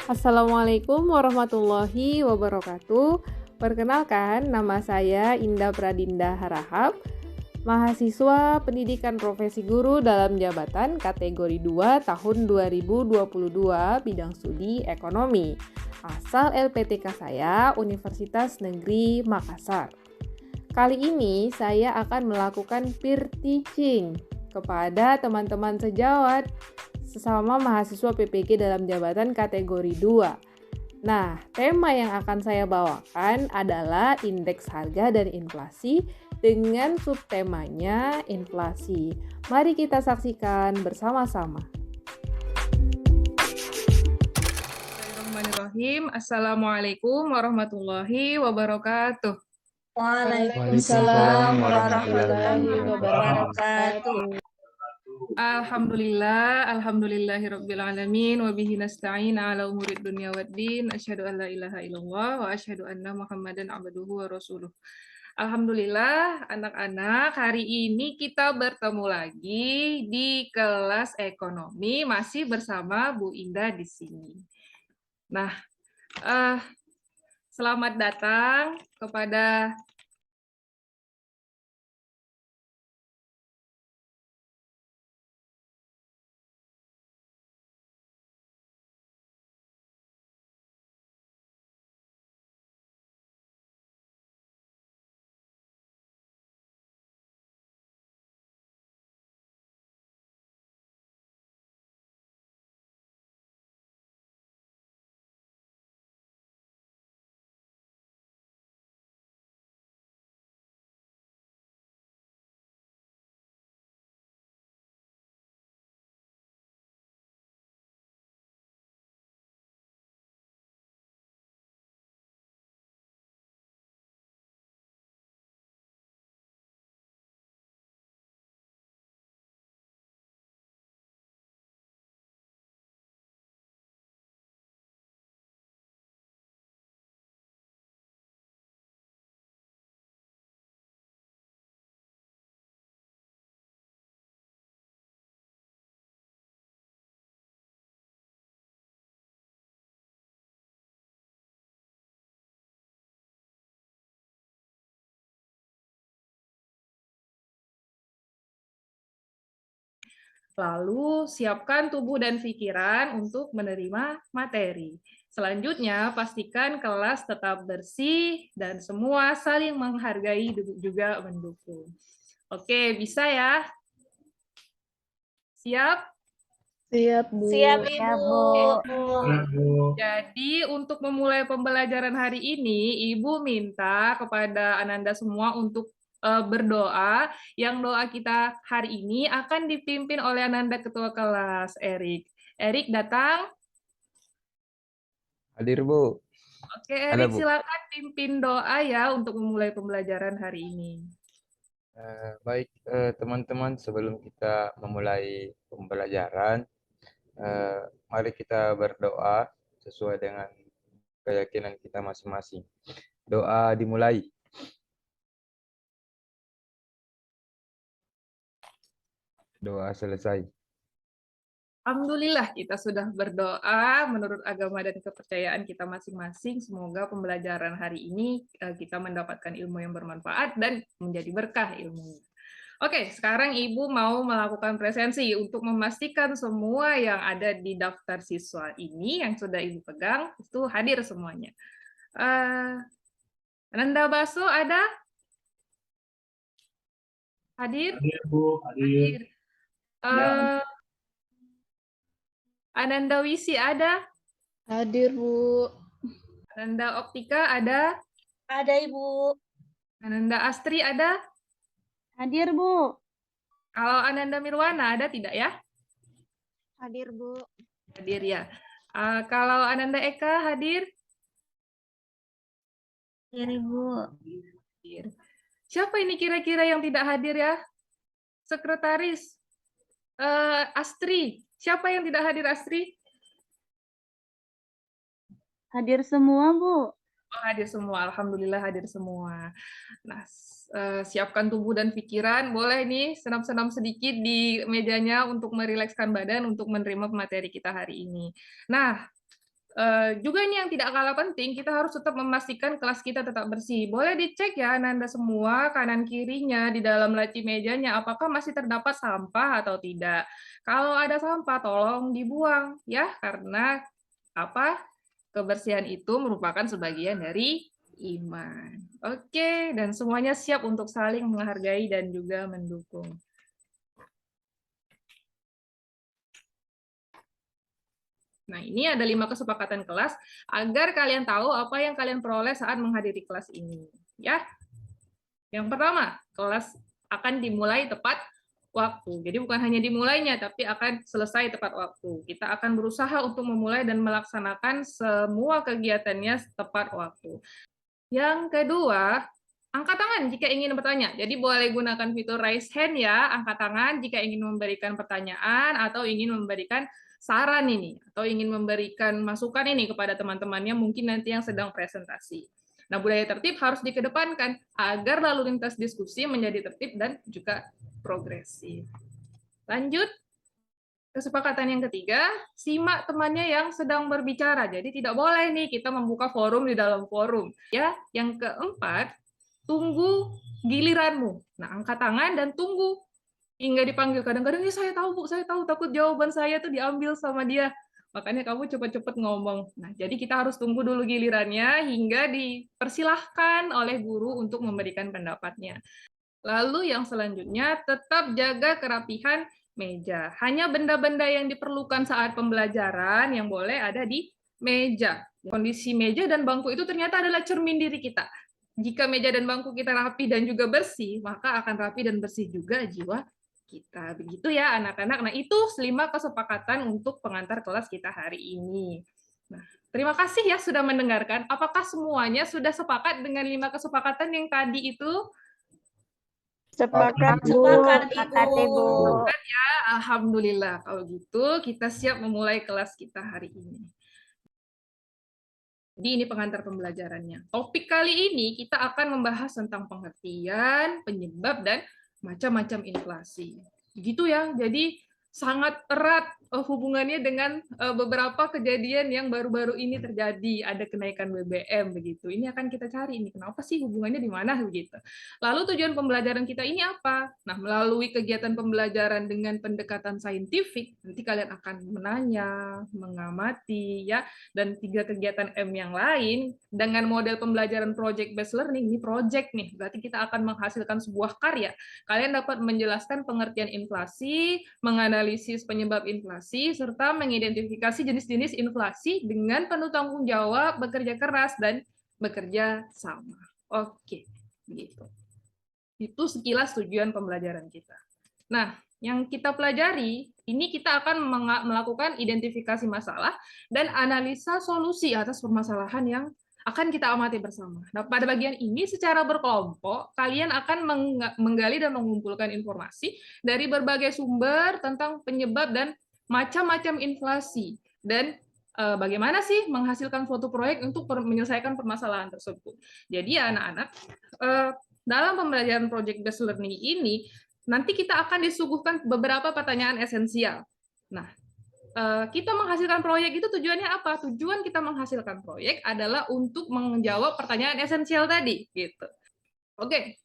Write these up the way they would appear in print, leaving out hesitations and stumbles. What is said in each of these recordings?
Assalamualaikum warahmatullahi wabarakatuh. Perkenalkan, nama saya Indah Pradinda Harahap, mahasiswa pendidikan profesi guru dalam jabatan kategori 2 tahun 2022 bidang studi ekonomi. Asal LPTK saya Universitas Negeri Makassar. Kali ini saya akan melakukan peer teaching kepada teman-teman sejawat sesama mahasiswa PPG dalam jabatan kategori 2. Nah, tema yang akan saya bawakan adalah indeks harga dan inflasi dengan subtemanya inflasi. Mari kita saksikan bersama-sama. Bismillahirrahmanirrahim. Assalamualaikum warahmatullahi wabarakatuh. Waalaikumsalam warahmatullahi wabarakatuh. Alhamdulillahirabbil alamin wa bihi nasta'in ala umurid dunya waddin. Asyhadu an la ilaha illallah wa asyhadu anna Muhammadan abduhu wa rasuluh. Alhamdulillah, anak-anak, hari ini kita bertemu lagi di kelas ekonomi masih bersama Bu Indah di sini. Nah, selamat datang kepada lalu siapkan tubuh dan pikiran untuk menerima materi. Selanjutnya, pastikan kelas tetap bersih dan semua saling menghargai juga mendukung. Oke, bisa ya? Siap? Siap, Bu. Siap, Ibu. Jadi, untuk memulai pembelajaran hari ini, Ibu minta kepada Ananda semua untuk berdoa. Yang doa kita hari ini akan dipimpin oleh Ananda Ketua Kelas, Erik. Erik datang. Hadir, Bu. Oke, Erik, silakan pimpin doa ya untuk memulai pembelajaran hari ini. Baik, teman-teman, sebelum kita memulai pembelajaran, mari kita berdoa sesuai dengan keyakinan kita masing-masing. Doa dimulai. Doa selesai. Alhamdulillah kita sudah berdoa menurut agama dan kepercayaan kita masing-masing. Semoga pembelajaran hari ini kita mendapatkan ilmu yang bermanfaat dan menjadi berkah ilmunya. Oke, sekarang Ibu mau melakukan presensi untuk memastikan semua yang ada di daftar siswa ini yang sudah Ibu pegang itu hadir semuanya. Ananda Baso ada? Hadir? Hadir, Bu. Hadir. Ananda Wisi ada? Hadir, Bu. Ananda Optika ada? Ada, Ibu. Ananda Astri ada? Hadir, Bu. Kalau Ananda Mirwana ada tidak ya? Hadir, Bu. Hadir ya. Kalau Ananda Eka hadir? Hadir, Ibu. Hadir. Siapa ini kira-kira yang tidak hadir ya? Sekretaris. Astri. Siapa yang tidak hadir, Astri? Hadir semua, Bu. Oh, hadir semua. Alhamdulillah hadir semua. Nah, siapkan tubuh dan pikiran. Boleh nih senam-senam sedikit di mejanya untuk merilekskan badan untuk menerima materi kita hari ini. Nah, Juga ini yang tidak kalah penting, kita harus tetap memastikan kelas kita tetap bersih. Boleh dicek ya Anda semua kanan kirinya di dalam laci mejanya apakah masih terdapat sampah atau tidak. Kalau ada sampah tolong dibuang ya, karena apa? Kebersihan itu merupakan sebagian dari iman. Oke, dan semuanya siap untuk saling menghargai dan juga mendukung. Nah, ini ada 5 kesepakatan kelas agar kalian tahu apa yang kalian peroleh saat menghadiri kelas ini. Ya. Yang pertama, kelas akan dimulai tepat waktu. Jadi bukan hanya dimulainya, tapi akan selesai tepat waktu. Kita akan berusaha untuk memulai dan melaksanakan semua kegiatannya tepat waktu. Yang kedua, angkat tangan jika ingin bertanya. Jadi boleh gunakan fitur raise hand ya, angkat tangan jika ingin memberikan pertanyaan atau ingin memberikan saran ini, atau ingin memberikan masukan ini kepada teman-temannya mungkin nanti yang sedang presentasi. Nah, budaya tertib harus dikedepankan agar lalu lintas diskusi menjadi tertib dan juga progresif. Lanjut. Kesepakatan yang ketiga, simak temannya yang sedang berbicara. Jadi tidak boleh nih kita membuka forum di dalam forum. Ya, yang keempat, tunggu giliranmu. Nah, angkat tangan dan tunggu hingga dipanggil. Kadang-kadang ya saya tahu Bu, saya tahu, takut jawaban saya tuh diambil sama dia. Makanya kamu cepat-cepat ngomong. Nah, jadi kita harus tunggu dulu gilirannya hingga dipersilahkan oleh guru untuk memberikan pendapatnya. Lalu yang selanjutnya, tetap jaga kerapihan meja. Hanya benda-benda yang diperlukan saat pembelajaran yang boleh ada di meja. Kondisi meja dan bangku itu ternyata adalah cermin diri kita. Jika meja dan bangku kita rapi dan juga bersih, maka akan rapi dan bersih juga jiwa kita. Begitu ya anak-anak. Nah, itu 5 kesepakatan untuk pengantar kelas kita hari ini. Nah, terima kasih ya sudah mendengarkan. Apakah semuanya sudah sepakat dengan 5 kesepakatan yang tadi itu? Sepakat, Bu. Sepakat, Ibu. Ya, alhamdulillah. Kalau gitu, kita siap memulai kelas kita hari ini. Jadi ini pengantar pembelajarannya. Topik kali ini kita akan membahas tentang pengertian, penyebab, dan macam-macam inflasi. Begitu ya, jadi sangat erat hubungannya dengan beberapa kejadian yang baru-baru ini terjadi. Ada kenaikan BBM begitu. Ini akan kita cari ini kenapa sih hubungannya di mana begitu. Lalu tujuan pembelajaran kita ini apa? Nah, melalui kegiatan pembelajaran dengan pendekatan saintifik, nanti kalian akan menanya, mengamati ya, dan 3 kegiatan M yang lain dengan model pembelajaran project based learning. Ini project nih, berarti kita akan menghasilkan sebuah karya. Kalian dapat menjelaskan pengertian inflasi, menganalisis penyebab inflasi, serta mengidentifikasi jenis-jenis inflasi dengan penuh tanggung jawab, bekerja keras, dan bekerja sama. Oke, begitu. Itu sekilas tujuan pembelajaran kita. Nah, yang kita pelajari, ini kita akan melakukan identifikasi masalah dan analisa solusi atas permasalahan yang akan kita amati bersama. Nah, pada bagian ini secara berkelompok, kalian akan menggali dan mengumpulkan informasi dari berbagai sumber tentang penyebab dan macam-macam inflasi. Dan bagaimana sih menghasilkan suatu proyek untuk menyelesaikan permasalahan tersebut. Jadi ya anak-anak, dalam pembelajaran project based learning ini, nanti kita akan disuguhkan beberapa pertanyaan esensial. Nah, kita menghasilkan proyek itu tujuannya apa? Tujuan kita menghasilkan proyek adalah untuk menjawab pertanyaan esensial tadi, gitu. Oke,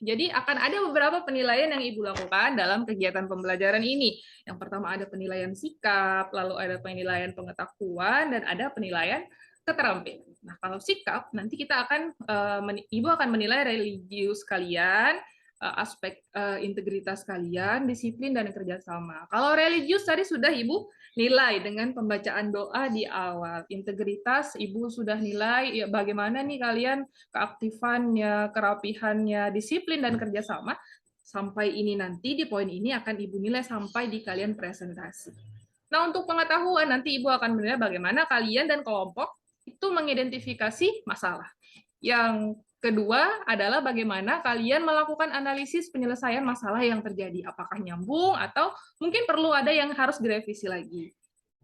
jadi akan ada beberapa penilaian yang Ibu lakukan dalam kegiatan pembelajaran ini. Yang pertama ada penilaian sikap, lalu ada penilaian pengetahuan, dan ada penilaian keterampilan. Nah, kalau sikap, nanti kita akan, Ibu akan menilai religius kalian, aspek integritas kalian, disiplin, dan kerjasama. Kalau religius tadi sudah Ibu nilai dengan pembacaan doa di awal. Integritas Ibu sudah nilai ya, bagaimana nih kalian keaktifannya, kerapihannya, disiplin, dan kerjasama. Sampai ini nanti di poin ini akan Ibu nilai sampai di kalian presentasi. Nah, untuk pengetahuan nanti Ibu akan menilai bagaimana kalian dan kelompok itu mengidentifikasi masalah. Yang kedua adalah bagaimana kalian melakukan analisis penyelesaian masalah yang terjadi. Apakah nyambung atau mungkin perlu ada yang harus direvisi lagi.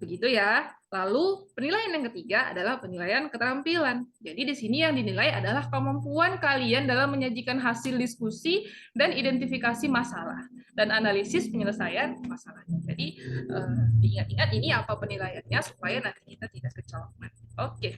Begitu ya. Lalu penilaian yang ketiga adalah penilaian keterampilan. Jadi di sini yang dinilai adalah kemampuan kalian dalam menyajikan hasil diskusi dan identifikasi masalah dan analisis penyelesaian masalahnya. Jadi ingat-ingat ini apa penilaiannya supaya nanti kita tidak kecolongan. Oke.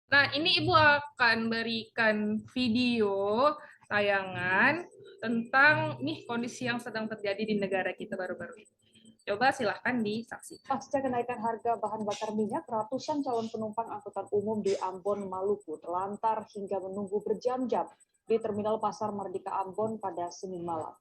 Nah, ini Ibu akan berikan video tayangan tentang nih kondisi yang sedang terjadi di negara kita baru-baru ini. Coba silahkan disaksikan. Pasca kenaikan harga bahan bakar minyak, ratusan calon penumpang angkutan umum di Ambon, Maluku terlantar hingga menunggu berjam-jam di Terminal Pasar Merdeka Ambon pada Senin malam.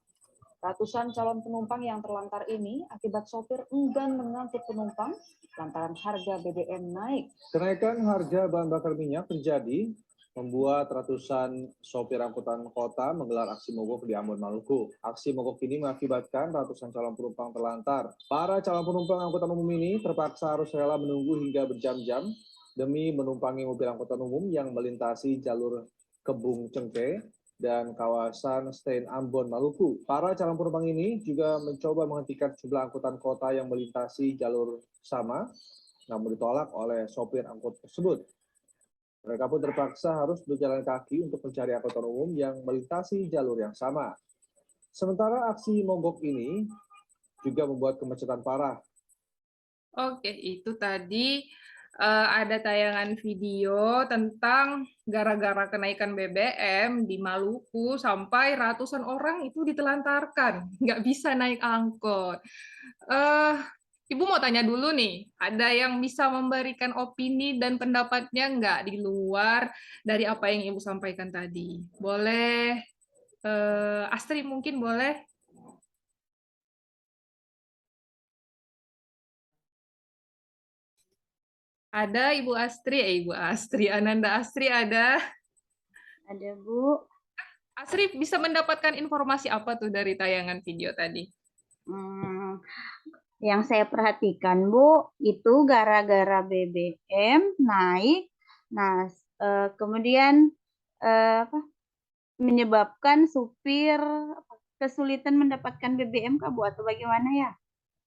Ratusan calon penumpang yang terlantar ini akibat sopir enggan mengangkut penumpang lantaran harga BBM naik. Kenaikan harga bahan bakar minyak terjadi membuat ratusan sopir angkutan kota menggelar aksi mogok di Ambon, Maluku. Aksi mogok ini mengakibatkan ratusan calon penumpang terlantar. Para calon penumpang angkutan umum ini terpaksa harus rela menunggu hingga berjam-jam demi menumpangi mobil angkutan umum yang melintasi jalur Kebung Cengke dan kawasan Stein Ambon, Maluku. Para calon penumpang ini juga mencoba menghentikan sejumlah angkutan kota yang melintasi jalur sama, namun ditolak oleh sopir angkut tersebut. Mereka pun terpaksa harus berjalan kaki untuk mencari angkutan umum yang melintasi jalur yang sama. Sementara aksi mogok ini juga membuat kemacetan parah. Oke, itu tadi ada tayangan video tentang gara-gara kenaikan BBM di Maluku sampai ratusan orang itu ditelantarkan, nggak bisa naik angkot. Ibu mau tanya dulu nih, ada yang bisa memberikan opini dan pendapatnya nggak di luar dari apa yang Ibu sampaikan tadi? Boleh, Astri mungkin boleh? Ada Ibu Astri, Ananda Astri ada? Ada, Bu. Astri bisa mendapatkan informasi apa tuh dari tayangan video tadi? Yang saya perhatikan, Bu, itu gara-gara BBM naik. Nah, kemudian menyebabkan supir kesulitan mendapatkan BBM, Kak, Bu, atau bagaimana ya?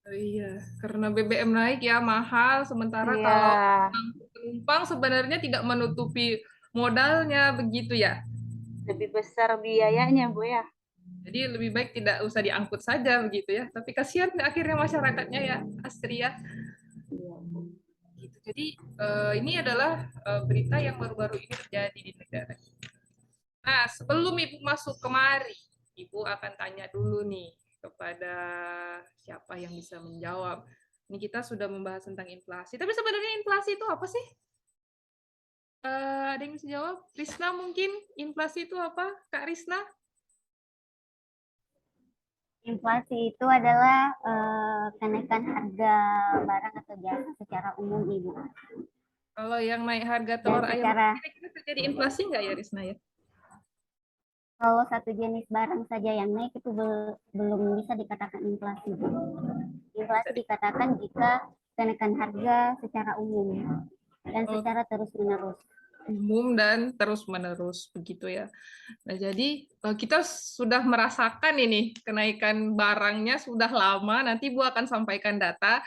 Oh, iya, karena BBM naik ya mahal, sementara Iya. kalau penumpang sebenarnya tidak menutupi modalnya begitu ya. Lebih besar biayanya, Bu, ya. Jadi lebih baik tidak usah diangkut saja begitu ya. Tapi kasihan akhirnya masyarakatnya ya, Astri ya. Iya, Bu. Gitu. Jadi ini adalah berita yang baru-baru ini terjadi di negara. Nah, sebelum Ibu masuk kemari, Ibu akan tanya dulu nih kepada siapa yang bisa menjawab. Ini kita sudah membahas tentang inflasi. Tapi sebenarnya inflasi itu apa sih? Ada yang bisa jawab? Risna mungkin, inflasi itu apa? Kak Risna? Inflasi itu adalah kenaikan harga barang atau jasa secara umum, Ibu. Kalau yang naik harga telur ayam, kira-kira terjadi inflasi nggak ya, Risna ya? Kalau satu jenis barang saja yang naik itu belum bisa dikatakan inflasi. Inflasi dikatakan jika kenaikan harga secara umum dan secara terus-menerus. Umum dan terus-menerus begitu ya. Nah, jadi kita sudah merasakan ini kenaikan barangnya sudah lama. Nanti Bu akan sampaikan data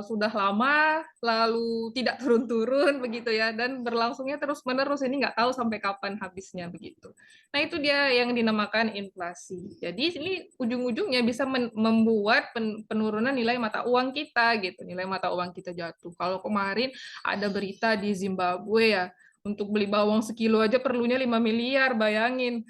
sudah lama lalu tidak turun-turun begitu ya, dan berlangsungnya terus-menerus, ini nggak tahu sampai kapan habisnya begitu. Nah, itu dia yang dinamakan inflasi. Jadi ini ujung-ujungnya bisa membuat penurunan nilai mata uang kita gitu, nilai mata uang kita jatuh. Kalau kemarin ada berita di Zimbabwe ya, untuk beli bawang sekilo aja perlunya 5 miliar, bayangin.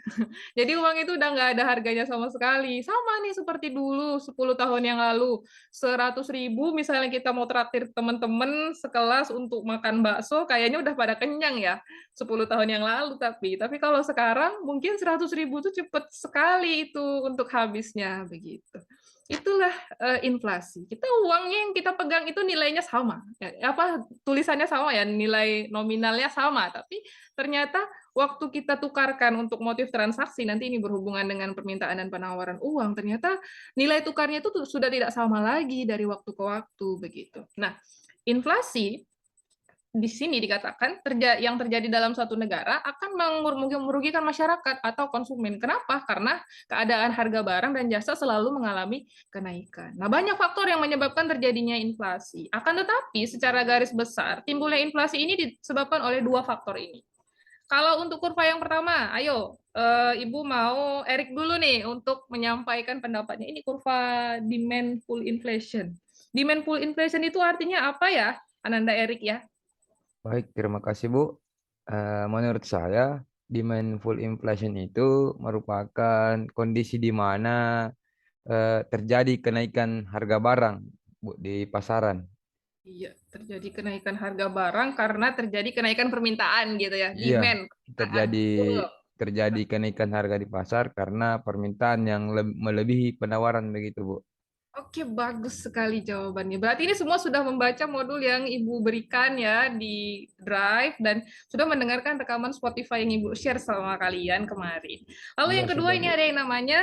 Jadi uang itu udah nggak ada harganya sama sekali. Sama nih seperti dulu, 10 tahun yang lalu. 100.000 misalnya kita mau traktir teman-teman sekelas untuk makan bakso, kayaknya udah pada kenyang ya. 10 tahun yang lalu tapi kalau sekarang mungkin 100.000 itu cepet sekali itu untuk habisnya, begitu. Itulah inflasi. Kita uangnya yang kita pegang itu nilainya sama, tulisannya sama ya, nilai nominalnya sama, tapi ternyata waktu kita tukarkan untuk motif transaksi, nanti ini berhubungan dengan permintaan dan penawaran uang, ternyata nilai tukarnya itu sudah tidak sama lagi dari waktu ke waktu begitu. Nah, inflasi di sini dikatakan yang terjadi dalam suatu negara akan merugikan masyarakat atau konsumen. Kenapa? Karena keadaan harga barang dan jasa selalu mengalami kenaikan. Nah, banyak faktor yang menyebabkan terjadinya inflasi. Akan tetapi, secara garis besar, timbulnya inflasi ini disebabkan oleh dua faktor ini. Kalau untuk kurva yang pertama, ayo, Ibu mau Erik dulu nih untuk menyampaikan pendapatnya. Ini kurva demand pull inflation. Demand pull inflation itu artinya apa ya, Ananda Erik ya? Baik, terima kasih Bu. Menurut saya, demandful inflation itu merupakan kondisi di mana terjadi kenaikan harga barang Bu, di pasaran. Iya, terjadi kenaikan harga barang karena terjadi kenaikan permintaan gitu ya, Iya, demand. terjadi kenaikan harga di pasar karena permintaan yang melebihi penawaran begitu Bu. Oke, bagus sekali jawabannya. Berarti ini semua sudah membaca modul yang Ibu berikan ya di Drive dan sudah mendengarkan rekaman Spotify yang Ibu share sama kalian kemarin. Lalu Iya, yang kedua sudah, ini Bu. ada yang namanya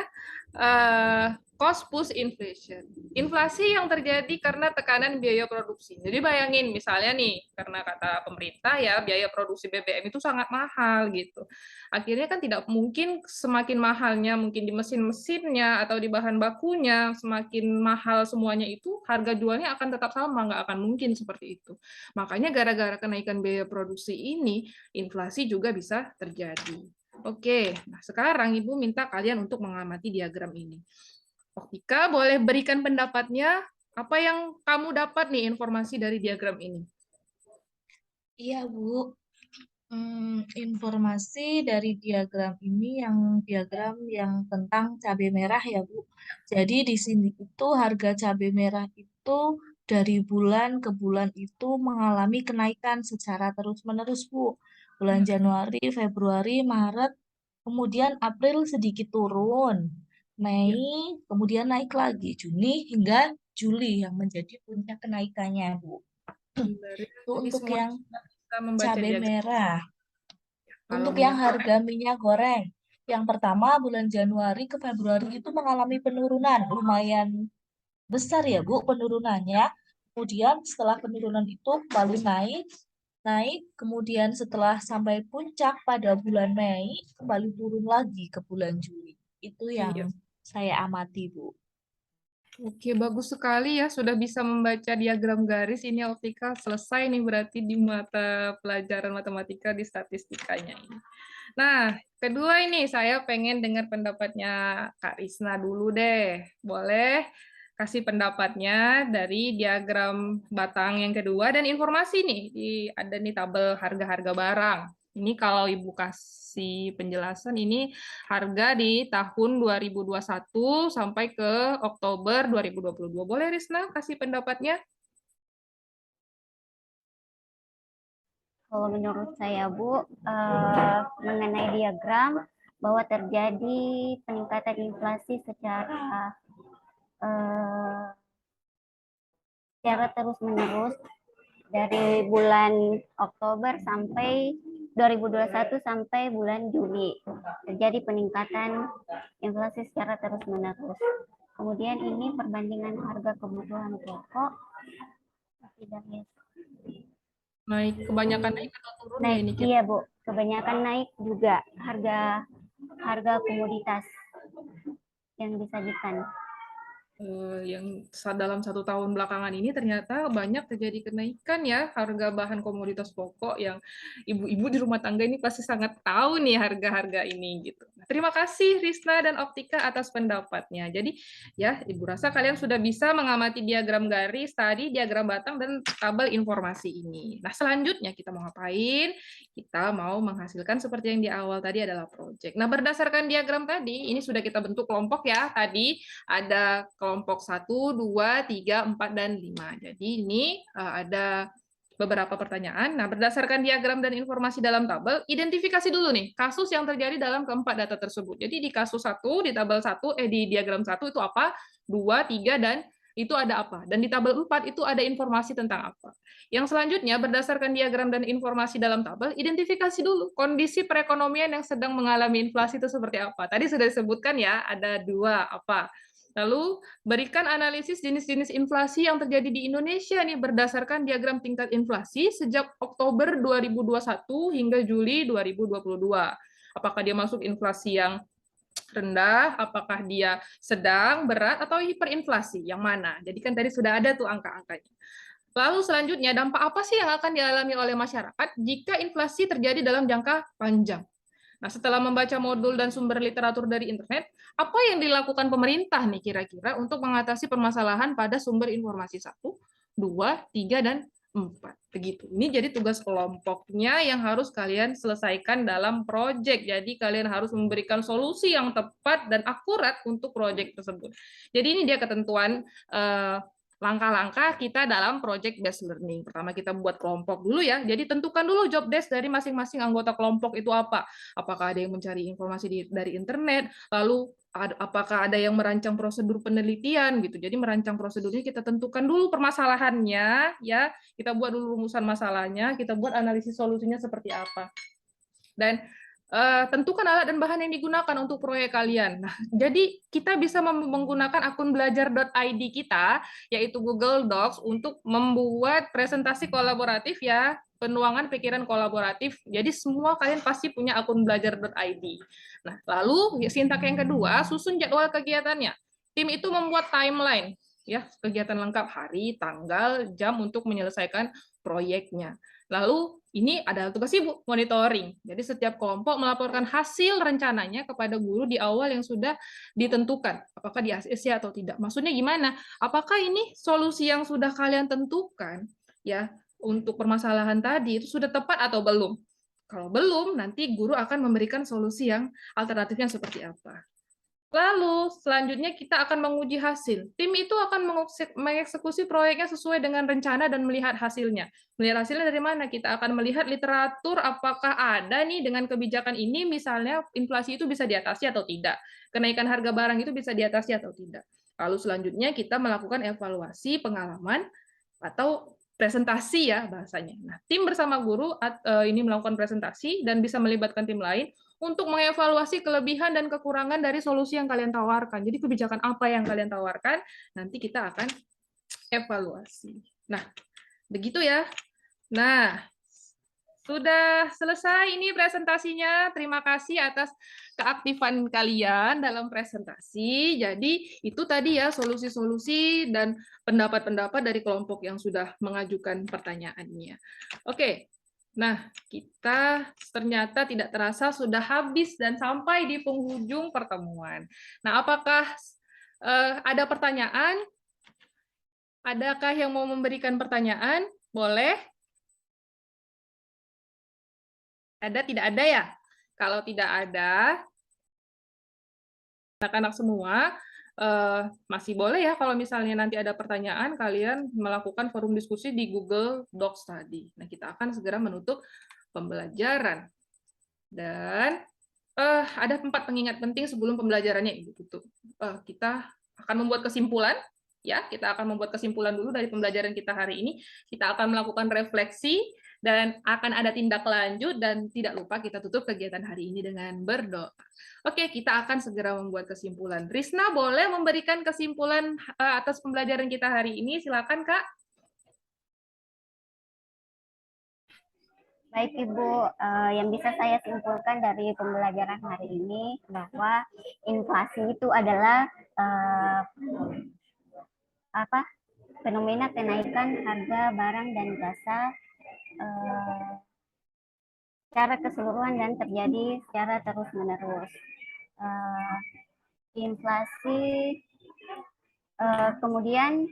cost push inflation. Inflasi yang terjadi karena tekanan biaya produksi. Jadi bayangin misalnya nih, karena kata pemerintah ya biaya produksi BBM itu sangat mahal gitu. Akhirnya kan tidak mungkin semakin mahalnya mungkin di mesin-mesinnya atau di bahan bakunya, semakin mahal semuanya itu harga jualnya akan tetap sama, nggak akan mungkin seperti itu. Makanya gara-gara kenaikan biaya produksi ini, inflasi juga bisa terjadi. Oke, nah sekarang Ibu minta kalian untuk mengamati diagram ini. Oktika, boleh berikan pendapatnya. Apa yang kamu dapat nih informasi dari diagram ini? Iya, Bu. Informasi dari diagram ini diagram yang tentang cabai merah ya, Bu. Jadi di sini itu harga cabai merah itu dari bulan ke bulan itu mengalami kenaikan secara terus-menerus, Bu. Bulan Januari, Februari, Maret, kemudian April sedikit turun. Mei, kemudian naik lagi. Juni hingga Juli yang menjadi puncak kenaikannya, Bu. Itu Jadi untuk semua yang bisa membaca cabai diagram. merah. Kalau Untuk minyak yang harga minyak goreng, yang pertama bulan Januari ke Februari itu mengalami penurunan lumayan besar ya Bu penurunannya. Kemudian setelah penurunan itu baru naik, kemudian setelah sampai puncak pada bulan Mei kembali turun lagi ke bulan Juli. Itu Iya. yang saya amati Bu. Oke, bagus sekali ya sudah bisa membaca diagram garis. Ini Optika selesai nih berarti di mata pelajaran matematika di statistikanya ini. Nah, kedua ini saya pengen dengar pendapatnya Kak Risna dulu deh. Boleh kasih pendapatnya dari diagram batang yang kedua dan informasi nih ada nih tabel harga-harga barang. Ini kalau Ibu kasih penjelasan ini harga di tahun 2021 sampai ke Oktober 2022. Boleh Risna kasih pendapatnya? Kalau menurut saya, Bu, mengenai diagram bahwa terjadi peningkatan inflasi secara terus-menerus dari bulan Oktober sampai 2021 sampai bulan Juli. Terjadi peningkatan inflasi secara terus-menerus. Kemudian ini perbandingan harga kebutuhan pokok tidak Naik, kebanyakan naik atau turun ya naik, ini? iya Bu, kebanyakan naik juga harga komoditas yang disajikan. Yang dalam 1 tahun belakangan ini ternyata banyak terjadi kenaikan ya harga bahan komoditas pokok yang ibu-ibu di rumah tangga ini pasti sangat tahu nih harga-harga ini gitu. Terima kasih Risna dan Optika atas pendapatnya. Jadi ya Ibu rasa kalian sudah bisa mengamati diagram garis tadi, diagram batang dan tabel informasi ini. Nah selanjutnya kita mau ngapain? Kita mau menghasilkan seperti yang di awal tadi adalah project. Nah berdasarkan diagram tadi ini sudah kita bentuk kelompok ya. Tadi ada kelompok 1, 2, 3, 4, dan 5. Jadi ini ada beberapa pertanyaan. Nah, berdasarkan diagram dan informasi dalam tabel, identifikasi dulu nih kasus yang terjadi dalam keempat data tersebut. Jadi di kasus 1, di tabel 1, di diagram 1 itu apa, 2, 3, dan itu ada apa. Dan di tabel 4 itu ada informasi tentang apa. Yang selanjutnya, berdasarkan diagram dan informasi dalam tabel, identifikasi dulu kondisi perekonomian yang sedang mengalami inflasi itu seperti apa. Tadi sudah disebutkan ya, ada 2 apa. Lalu berikan analisis jenis-jenis inflasi yang terjadi di Indonesia nih berdasarkan diagram tingkat inflasi sejak Oktober 2021 hingga Juli 2022. Apakah dia masuk inflasi yang rendah, apakah dia sedang, berat, atau hiperinflasi, yang mana? Jadi kan tadi sudah ada tuh angka-angkanya. Lalu selanjutnya, dampak apa sih yang akan dialami oleh masyarakat jika inflasi terjadi dalam jangka panjang? Nah, setelah membaca modul dan sumber literatur dari internet, apa yang dilakukan pemerintah nih kira-kira untuk mengatasi permasalahan pada sumber informasi 1, 2, 3, dan 4? Begitu. Ini jadi tugas kelompoknya yang harus kalian selesaikan dalam proyek. Jadi kalian harus memberikan solusi yang tepat dan akurat untuk proyek tersebut. Jadi ini dia ketentuan langkah-langkah kita dalam project based learning. Pertama kita buat kelompok dulu ya. Jadi tentukan dulu job desk dari masing-masing anggota kelompok itu apa. Apakah ada yang mencari informasi dari internet, lalu apakah ada yang merancang prosedur penelitian gitu. Jadi merancang prosedurnya kita tentukan dulu permasalahannya ya. Kita buat dulu rumusan masalahnya, kita buat analisis solusinya seperti apa. Dan tentukan alat dan bahan yang digunakan untuk proyek kalian. Nah, jadi kita bisa menggunakan akun belajar.id kita, yaitu Google Docs, untuk membuat presentasi kolaboratif ya, penuangan pikiran kolaboratif. Jadi semua kalian pasti punya akun belajar.id. Nah, lalu sintak yang kedua, susun jadwal kegiatannya. Tim itu membuat timeline, ya, kegiatan lengkap hari, tanggal, jam untuk menyelesaikan proyeknya. Lalu ini adalah tugas ibu, monitoring. Jadi setiap kelompok melaporkan hasil rencananya kepada guru di awal yang sudah ditentukan. Apakah di ACC atau tidak. Maksudnya gimana? Apakah ini solusi yang sudah kalian tentukan ya untuk permasalahan tadi itu sudah tepat atau belum? Kalau belum, nanti guru akan memberikan solusi yang alternatifnya seperti apa. Lalu, selanjutnya kita akan menguji hasil. Tim itu akan mengeksekusi proyeknya sesuai dengan rencana dan melihat hasilnya. Melihat hasilnya dari mana? Kita akan melihat literatur apakah ada nih dengan kebijakan ini, misalnya inflasi itu bisa diatasi atau tidak. Kenaikan harga barang itu bisa diatasi atau tidak. Lalu selanjutnya kita melakukan evaluasi pengalaman atau presentasi ya bahasanya. Nah, tim bersama guru ini melakukan presentasi dan bisa melibatkan tim lain untuk mengevaluasi kelebihan dan kekurangan dari solusi yang kalian tawarkan. Jadi kebijakan apa yang kalian tawarkan, nanti kita akan evaluasi. Nah, begitu ya. Nah, sudah selesai ini presentasinya. Terima kasih atas keaktifan kalian dalam presentasi. Jadi itu tadi ya solusi-solusi dan pendapat-pendapat dari kelompok yang sudah mengajukan pertanyaannya. Oke. Nah, kita ternyata tidak terasa sudah habis dan sampai di penghujung pertemuan. Nah, apakah ada pertanyaan? Adakah yang mau memberikan pertanyaan? Boleh? Ada, tidak ada ya? Kalau tidak ada, anak-anak semua, masih boleh ya kalau misalnya nanti ada pertanyaan, kalian melakukan forum diskusi di Google Docs tadi. Nah, kita akan segera menutup pembelajaran. Dan ada 4 pengingat penting sebelum pembelajarannya Ibu tutup. Kita akan membuat kesimpulan, ya. Kita akan membuat kesimpulan dulu dari pembelajaran kita hari ini. Kita akan melakukan refleksi dan akan ada tindak lanjut, dan tidak lupa kita tutup kegiatan hari ini dengan berdoa. Oke, kita akan segera membuat kesimpulan. Risna boleh memberikan kesimpulan atas pembelajaran kita hari ini? Silakan, Kak. Baik Ibu, yang bisa saya simpulkan dari pembelajaran hari ini bahwa inflasi itu adalah fenomena kenaikan harga barang dan jasa secara keseluruhan dan terjadi secara terus-menerus. Inflasi, kemudian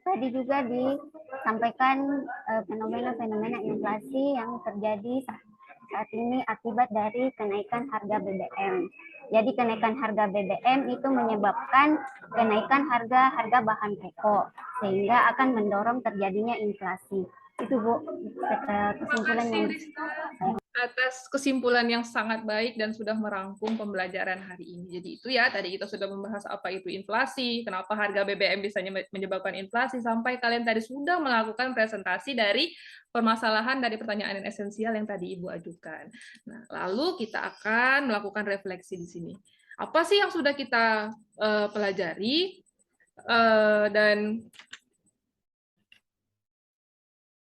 tadi juga disampaikan fenomena-fenomena inflasi yang terjadi saat ini akibat dari kenaikan harga BBM. Jadi kenaikan harga BBM itu menyebabkan kenaikan harga bahan pokok, sehingga akan mendorong terjadinya inflasi. Itu Bu, kesimpulan yang atas kesimpulan yang sangat baik dan sudah merangkum pembelajaran hari ini. Jadi itu ya, tadi kita sudah membahas apa itu inflasi, kenapa harga BBM bisa menyebabkan inflasi, sampai kalian tadi sudah melakukan presentasi dari permasalahan dari pertanyaan yang esensial yang tadi Ibu ajukan. Nah, lalu kita akan melakukan refleksi di sini. Apa sih yang sudah kita pelajari? Dan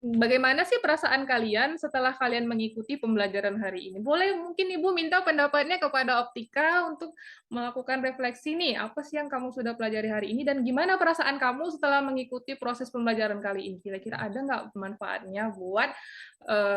bagaimana sih perasaan kalian setelah kalian mengikuti pembelajaran hari ini? Boleh mungkin Ibu minta pendapatnya kepada Optika untuk melakukan refleksi nih, apa sih yang kamu sudah pelajari hari ini dan gimana perasaan kamu setelah mengikuti proses pembelajaran kali ini? Kira-kira ada nggak manfaatnya buat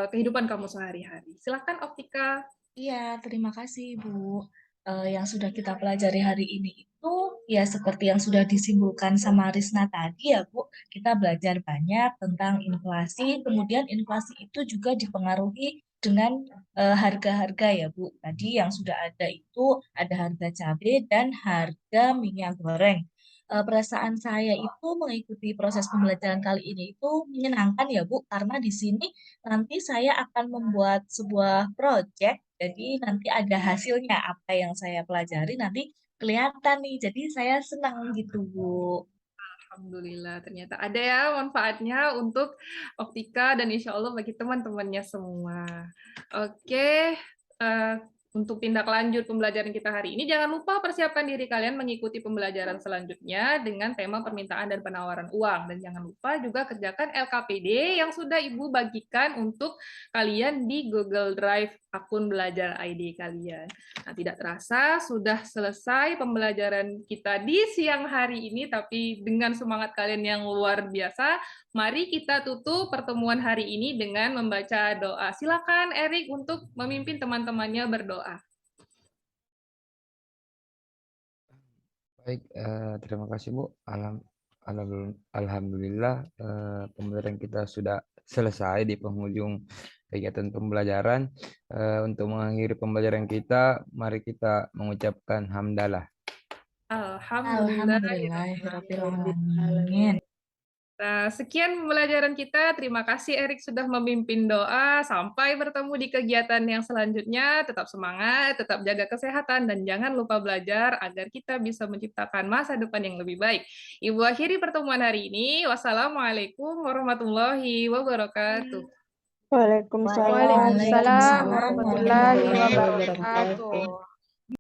kehidupan kamu sehari-hari? Silahkan Optika. Iya, terima kasih Bu. Yang sudah kita pelajari hari ini itu ya seperti yang sudah disimpulkan sama Risna tadi ya Bu, kita belajar banyak tentang inflasi, kemudian inflasi itu juga dipengaruhi dengan harga-harga ya Bu. Tadi yang sudah ada itu ada harga cabai dan harga minyak goreng. Perasaan saya itu mengikuti proses pembelajaran kali ini itu menyenangkan ya Bu, karena di sini nanti saya akan membuat sebuah project, jadi nanti ada hasilnya apa yang saya pelajari nanti kelihatan nih. Jadi saya senang gitu, Bu. Alhamdulillah, ternyata ada ya manfaatnya untuk Optika dan insya Allah bagi teman-temannya semua. Oke, untuk tindak lanjut pembelajaran kita hari ini, jangan lupa persiapkan diri kalian mengikuti pembelajaran selanjutnya dengan tema permintaan dan penawaran uang. Dan jangan lupa juga kerjakan LKPD yang sudah Ibu bagikan untuk kalian di Google Drive akun belajar ID kalian. Nah, tidak terasa sudah selesai pembelajaran kita di siang hari ini, tapi dengan semangat kalian yang luar biasa, mari kita tutup pertemuan hari ini dengan membaca doa. Silakan Erik untuk memimpin teman-temannya berdoa. Baik, terima kasih Bu. Alhamdulillah pembelajaran kita sudah selesai di penghujung kegiatan pembelajaran. Untuk mengakhiri pembelajaran kita, mari kita mengucapkan hamdalah. Alhamdulillahirrahmanirrahim. Nah, sekian pembelajaran kita. Terima kasih Erik sudah memimpin doa. Sampai bertemu di kegiatan yang selanjutnya. Tetap semangat, tetap jaga kesehatan, dan jangan lupa belajar agar kita bisa menciptakan masa depan yang lebih baik. Ibu akhiri pertemuan hari ini. Wassalamualaikum warahmatullahi wabarakatuh. Waalaikumsalam Waalaikumsalam warahmatullahi warahmatullahi wabarakatuh.